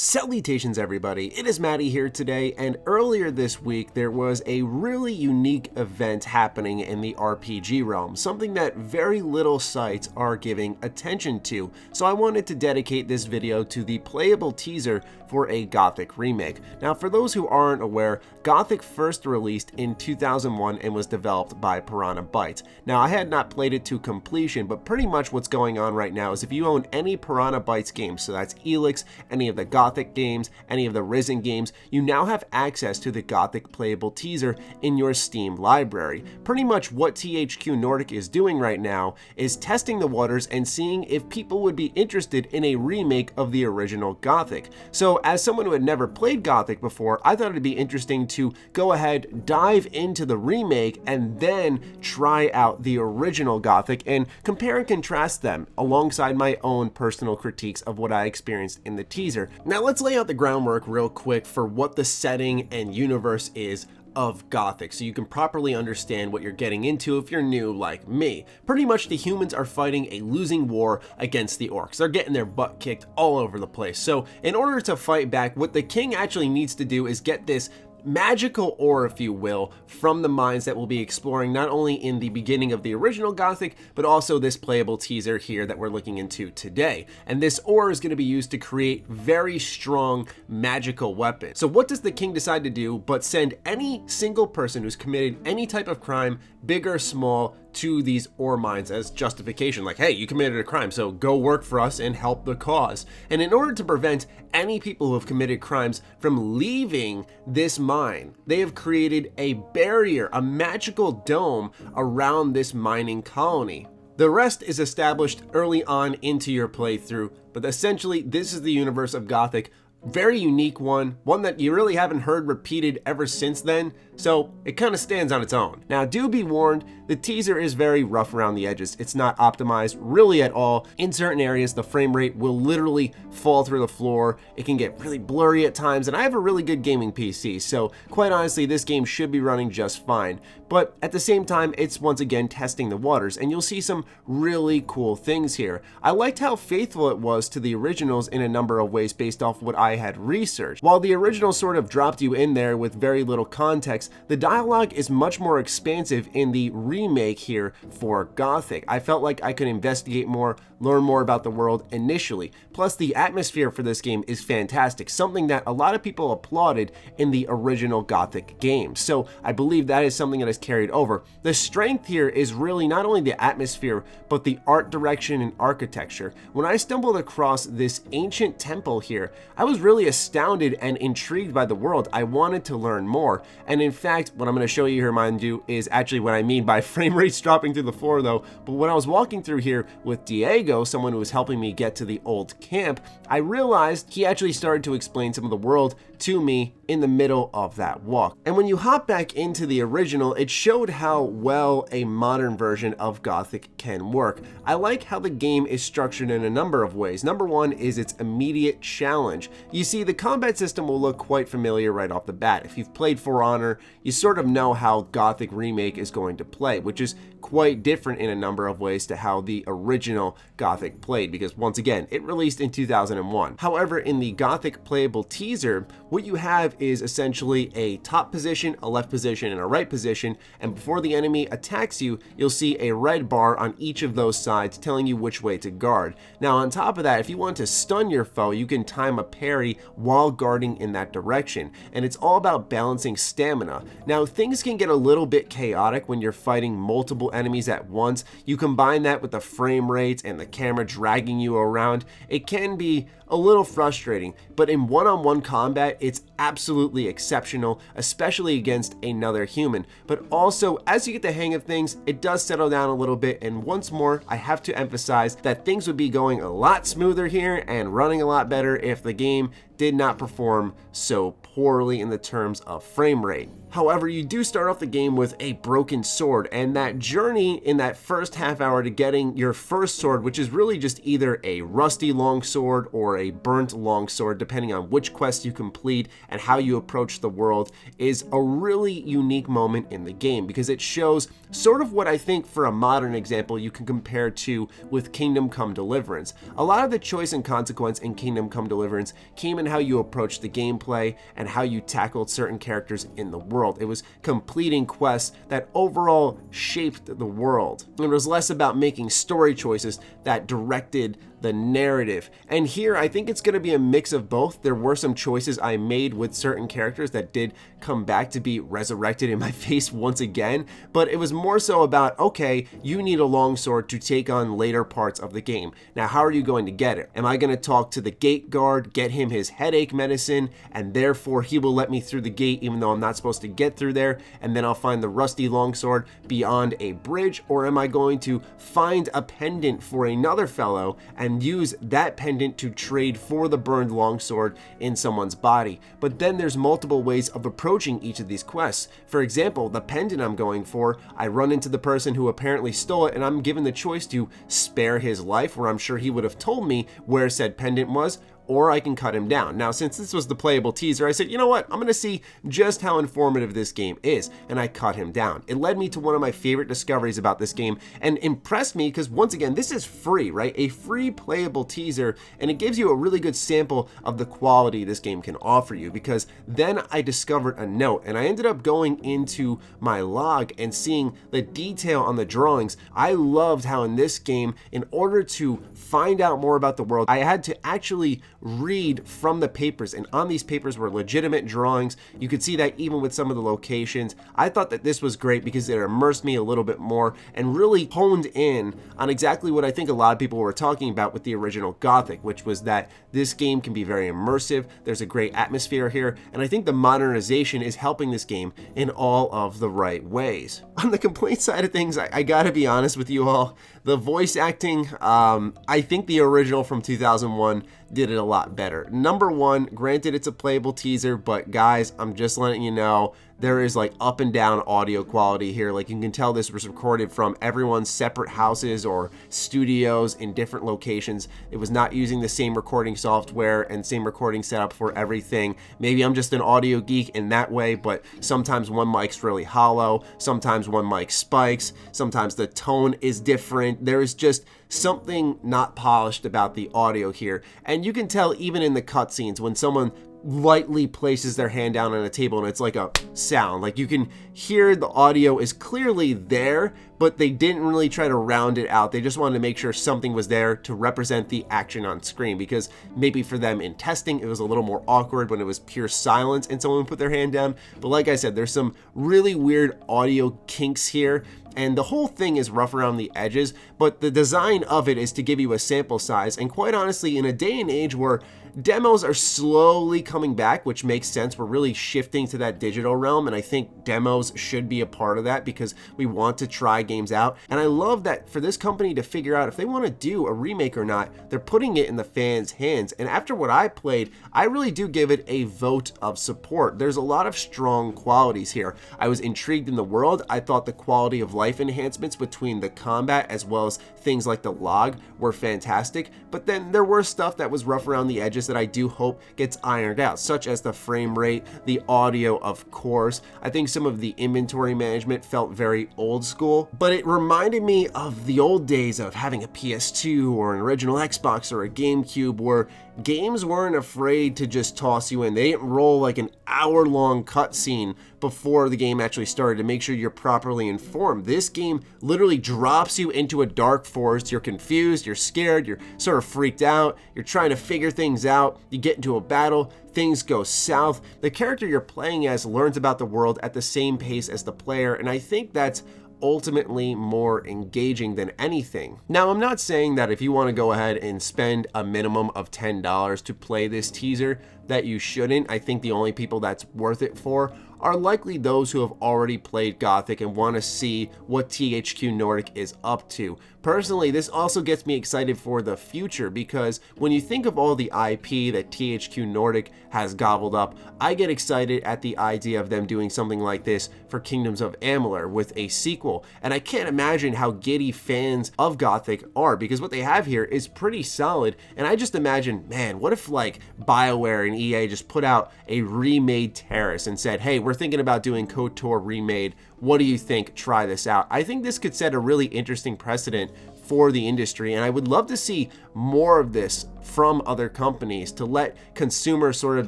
Salutations everybody, it is Matty here today, and earlier this week there was a really unique event happening in the RPG realm, something that very little sites are giving attention to, so I wanted to dedicate this video to the playable teaser for a Gothic remake. Now for those who aren't aware, Gothic first released in 2001 and was developed by Piranha Bytes. Now I had not played it to completion, but pretty much what's going on right now is if you own any Piranha Bytes games, so that's Elix, any of the Gothic games, any of the Risen games, you now have access to the Gothic playable teaser in your Steam library. Pretty much what THQ Nordic is doing right now is testing the waters and seeing if people would be interested in a remake of the original Gothic. So as someone who had never played Gothic before, I thought it'd be interesting to go ahead, dive into the remake, and then try out the original Gothic and compare and contrast them alongside my own personal critiques of what I experienced in the teaser. Now let's lay out the groundwork real quick for what the setting and universe is of Gothic, so you can properly understand what you're getting into if you're new like me. Pretty much the humans are fighting a losing war against the orcs. They're getting their butt kicked all over the place. So in order to fight back, what the king actually needs to do is get this magical ore, if you will, from the mines that we'll be exploring not only in the beginning of the original Gothic, but also this playable teaser here that we're looking into today. And this ore is going to be used to create very strong magical weapons. So what does the king decide to do but send any single person who's committed any type of crime, big or small, to these ore mines as justification, like, hey, you committed a crime, so go work for us and help the cause. And in order to prevent any people who have committed crimes from leaving this mine, they have created a barrier, a magical dome around this mining colony. The rest is established early on into your playthrough, but essentially this is the universe of Gothic. Very unique one that you really haven't heard repeated ever since then, so it kind of stands on its own. Now do be warned, the teaser is very rough around the edges. It's not optimized really at all. In certain areas the frame rate will literally fall through the floor. It can get really blurry at times, and I have a really good gaming PC, so quite honestly this game should be running just fine. But at the same time, it's once again testing the waters, and you'll see some really cool things here. I liked how faithful it was to the originals in a number of ways based off what I had researched. While the original sort of dropped you in there with very little context, the dialogue is much more expansive in the remake here for Gothic. I felt like I could investigate more, learn more about the world initially. Plus the atmosphere for this game is fantastic, something that a lot of people applauded in the original Gothic game. So I believe that is something that is carried over. The strength here is really not only the atmosphere, but the art direction and architecture. When I stumbled across this ancient temple here, I was really astounded and intrigued by the world. I wanted to learn more. And in fact, what I'm going to show you here, mind you, is actually what I mean by frame rates dropping to the floor though. But when I was walking through here with Diego, someone who was helping me get to the old camp, I realized he actually started to explain some of the world to me in the middle of that walk. And when you hop back into the original, it showed how well a modern version of Gothic can work. I like how the game is structured in a number of ways. Number one is its immediate challenge. You see, the combat system will look quite familiar right off the bat. If you've played For Honor, you sort of know how Gothic Remake is going to play, which is quite different in a number of ways to how the original Gothic played, because once again, it released in 2001. However, in the Gothic playable teaser, what you have is essentially a top position, a left position, and a right position, and before the enemy attacks you, you'll see a red bar on each of those sides telling you which way to guard. Now on top of that, if you want to stun your foe, you can time a parry while guarding in that direction, and it's all about balancing stamina. Now things can get a little bit chaotic when you're fighting multiple enemies at once. You combine that with the frame rates and the camera dragging you around, it can be a little frustrating, but in one-on-one combat, it's absolutely exceptional, especially against another human. But also, as you get the hang of things, it does settle down a little bit, and once more, I have to emphasize that things would be going a lot smoother here and running a lot better if the game did not perform so poorly in the terms of frame rate. However, you do start off the game with a broken sword, and that journey in that first half hour to getting your first sword, which is really just either a rusty longsword or a burnt longsword, depending on which quest you complete and how you approach the world, is a really unique moment in the game because it shows sort of what I think for a modern example you can compare to with Kingdom Come Deliverance. A lot of the choice and consequence in Kingdom Come Deliverance came in how you approached the gameplay and how you tackled certain characters in the world. It was completing quests that overall shaped the world. It was less about making story choices that directed the narrative. And here, I think it's going to be a mix of both. There were some choices I made with certain characters that did come back to be resurrected in my face once again, but it was more so about, okay, you need a longsword to take on later parts of the game. Now, how are you going to get it? Am I going to talk to the gate guard, get him his headache medicine, and therefore he will let me through the gate even though I'm not supposed to get through there, and then I'll find the rusty longsword beyond a bridge? Or am I going to find a pendant for another fellow and use that pendant to trade for the burned longsword in someone's body? But then there's multiple ways of approaching each of these quests. For example, the pendant I'm going for, I run into the person who apparently stole it, and I'm given the choice to spare his life, where I'm sure he would have told me where said pendant was, or I can cut him down. Now, since this was the playable teaser, I said, you know what, I'm gonna see just how informative this game is, and I cut him down. It led me to one of my favorite discoveries about this game, and impressed me because, once again, this is free, right? A free playable teaser, and it gives you a really good sample of the quality this game can offer you, because then I discovered a note, and I ended up going into my log and seeing the detail on the drawings. I loved how in this game, in order to find out more about the world, I had to actually read from the papers, and on these papers were legitimate drawings. You could see that even with some of the locations. I thought that this was great because it immersed me a little bit more and really honed in on exactly what I think a lot of people were talking about with the original Gothic, which was that this game can be very immersive. There's a great atmosphere here, and I think the modernization is helping this game in all of the right ways. On the complaint side of things, I gotta be honest with you all, the voice acting, I think the original from 2001 did it a lot better. Number one, granted it's a playable teaser, but guys, I'm just letting you know, there is like up and down audio quality here. Like you can tell this was recorded from everyone's separate houses or studios in different locations. It was not using the same recording software and same recording setup for everything. Maybe I'm just an audio geek in that way, but sometimes one mic's really hollow, sometimes one mic spikes, sometimes the tone is different. There is just something not polished about the audio here. And you can tell even in the cutscenes when someone lightly places their hand down on a table and it's like a sound, like you can hear the audio is clearly there, but they didn't really try to round it out. They just wanted to make sure something was there to represent the action on screen, because maybe for them in testing it was a little more awkward when it was pure silence and someone put their hand down. But like I said, there's some really weird audio kinks here, and the whole thing is rough around the edges, but the design of it is to give you a sample size. And quite honestly, in a day and age where demos are slowly coming back, which makes sense, we're really shifting to that digital realm, and I think demos should be a part of that because we want to try games out. And I love that for this company to figure out if they want to do a remake or not, they're putting it in the fans' hands. And after what I played, I really do give it a vote of support. There's a lot of strong qualities here. I was intrigued in the world. I thought the quality of life enhancements between the combat as well as things like the log were fantastic, but then there were stuff that was rough around the edges that I do hope gets ironed out, such as the frame rate, the audio, of course. I think some of the inventory management felt very old school, but it reminded me of the old days of having a PS2 or an original Xbox or a GameCube, where games weren't afraid to just toss you in. They didn't roll like an hour-long cutscene before the game actually started to make sure you're properly informed. This game literally drops you into a dark forest. You're confused, you're scared, you're sort of freaked out, you're trying to figure things out, you get into a battle, things go south. The character you're playing as learns about the world at the same pace as the player, and I think that's ultimately more engaging than anything. Now, I'm not saying that if you want to go ahead and spend a minimum of $10 to play this teaser that you shouldn't. I think the only people that's worth it for are likely those who have already played Gothic and want to see what THQ Nordic is up to. Personally, this also gets me excited for the future, because when you think of all the IP that THQ Nordic has gobbled up, I get excited at the idea of them doing something like this for Kingdoms of Amalur with a sequel. And I can't imagine how giddy fans of Gothic are, because what they have here is pretty solid. And I just imagine, man, what if like BioWare and EA just put out a remade Terrace and said, hey, we're thinking about doing KOTOR remade. What do you think? Try this out. I think this could set a really interesting precedent for the industry, and I would love to see more of this from other companies to let consumers sort of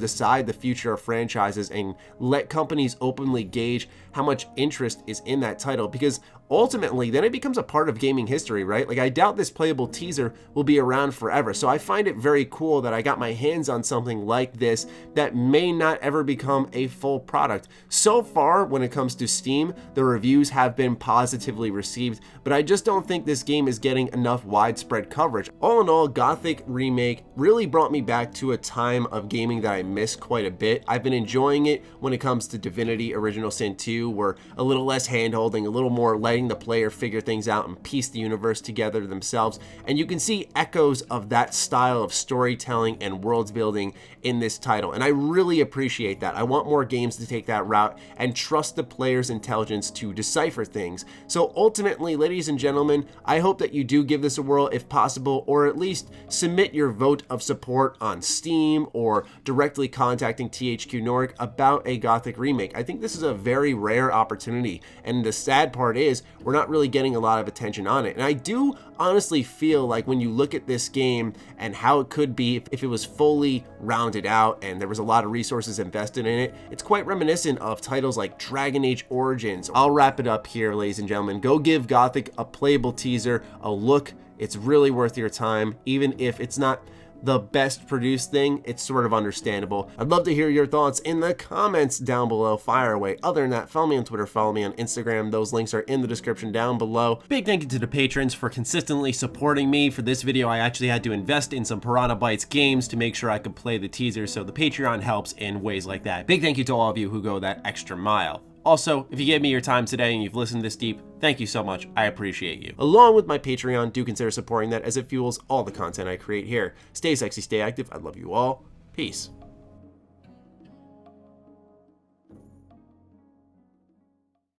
decide the future of franchises and let companies openly gauge how much interest is in that title, because ultimately then it becomes a part of gaming history, right? Like, I doubt this playable teaser will be around forever, so I find it very cool that I got my hands on something like this that may not ever become a full product. So far, when it comes to Steam, the reviews have been positively received, but I just don't think this game is getting enough widespread coverage. All in all, Gothic Remake really brought me back to a time of gaming that I missed quite a bit. I've been enjoying it when it comes to Divinity Original Sin 2. We're a little less hand-holding, a little more letting the player figure things out and piece the universe together themselves, and you can see echoes of that style of storytelling and world building in this title, and I really appreciate that. I want more games to take that route and trust the player's intelligence to decipher things. So ultimately, ladies and gentlemen, I hope that you do give this a whirl if possible, or at least submit your vote of support on Steam or directly contacting THQ Nordic about a Gothic remake. I think this is a very rare opportunity, and the sad part is we're not really getting a lot of attention on it. And I do honestly feel like when you look at this game and how it could be if it was fully rounded out and there was a lot of resources invested in it, it's quite reminiscent of titles like Dragon Age Origins. I'll wrap it up here, ladies and gentlemen. Go give Gothic a playable teaser a look. It's really worth your time, even if it's not the best produced thing. It's sort of understandable. I'd love to hear your thoughts in the comments down below. Fire away. Other than that, follow me on Twitter, follow me on Instagram. Those links are in the description down below. Big thank you to the patrons for consistently supporting me. For this video, I actually had to invest in some Piranha Bytes games to make sure I could play the teaser, so the Patreon helps in ways like that. Big thank you to all of you who go that extra mile. Also, if you gave me your time today and you've listened this deep, thank you so much. I appreciate you. Along with my Patreon, do consider supporting that, as it fuels all the content I create here. Stay sexy, stay active. I love you all. Peace.